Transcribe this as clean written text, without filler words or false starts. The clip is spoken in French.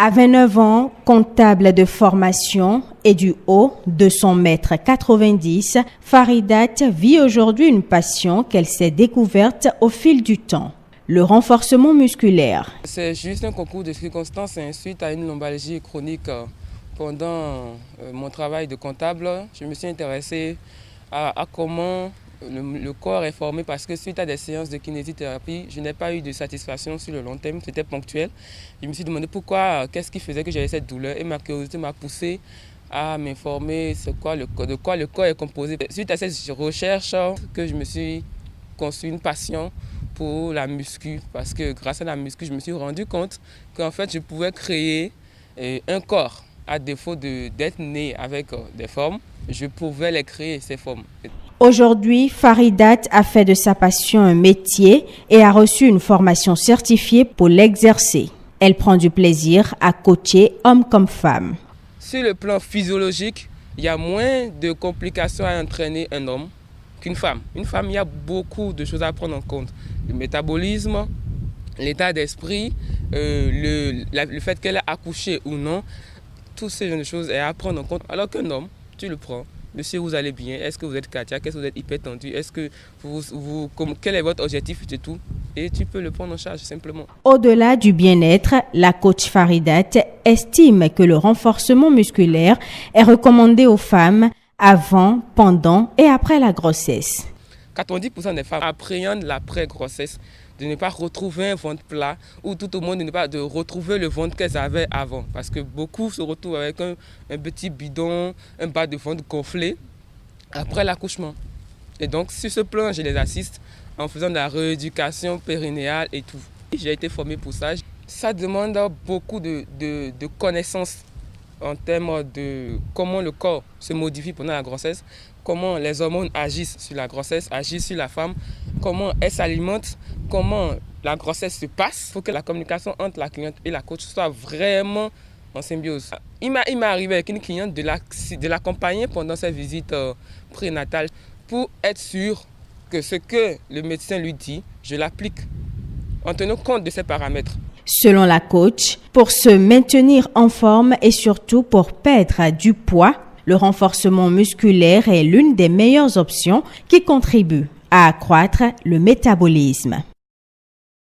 À 29 ans, comptable de formation et du haut de son mètre 90, Faridat vit aujourd'hui une passion qu'elle s'est découverte au fil du temps. Le renforcement musculaire. C'est juste un concours de circonstances suite à une lombalgie chronique. Pendant mon travail de comptable, je me suis intéressé à comment le corps est formé parce que suite à des séances de kinésithérapie, je n'ai pas eu de satisfaction sur le long terme, c'était ponctuel. Je me suis demandé pourquoi, qu'est-ce qui faisait que j'avais cette douleur et ma curiosité m'a poussé à m'informer de quoi le corps est composé. Suite à cette recherche que je me suis construit une passion pour la muscu parce que grâce à la muscu, je me suis rendu compte qu'en fait je pouvais créer un corps à défaut d'être né avec des formes, je pouvais les créer ces formes. Aujourd'hui, Faridat a fait de sa passion un métier et a reçu une formation certifiée pour l'exercer. Elle prend du plaisir à coacher hommes comme femmes. Sur le plan physiologique, il y a moins de complications à entraîner un homme qu'une femme. Une femme, il y a beaucoup de choses à prendre en compte. Le métabolisme, l'état d'esprit, le fait qu'elle ait accouché ou non, toutes ces choses est à prendre en compte. Alors qu'un homme, tu le prends. Monsieur, vous allez bien? Est-ce que vous êtes cardiaque? Est-ce que vous êtes hypertendu? Est-ce que quel est votre objectif et tout? Et tu peux le prendre en charge simplement. Au-delà du bien-être, la coach Faridat estime que le renforcement musculaire est recommandé aux femmes avant, pendant et après la grossesse. 90% des femmes appréhendent l'après-grossesse, de ne pas retrouver un ventre plat ou tout au moins de retrouver le ventre qu'elles avaient avant. Parce que beaucoup se retrouvent avec un petit bidon, un bas de ventre gonflé après l'accouchement. Et donc sur ce plan, je les assiste en faisant de la rééducation périnéale et tout. J'ai été formé pour ça. Ça demande beaucoup de connaissances en termes de comment le corps se modifie pendant la grossesse, comment les hormones agissent sur la grossesse, agissent sur la femme, comment elle s'alimente, comment la grossesse se passe. Il faut que la communication entre la cliente et la coach soit vraiment en symbiose. Il m'est arrivé avec une cliente de l'accompagner pendant sa visite prénatale pour être sûr que ce que le médecin lui dit, je l'applique en tenant compte de ces paramètres. Selon la coach, pour se maintenir en forme et surtout pour perdre du poids, le renforcement musculaire est l'une des meilleures options qui contribuent à accroître le métabolisme.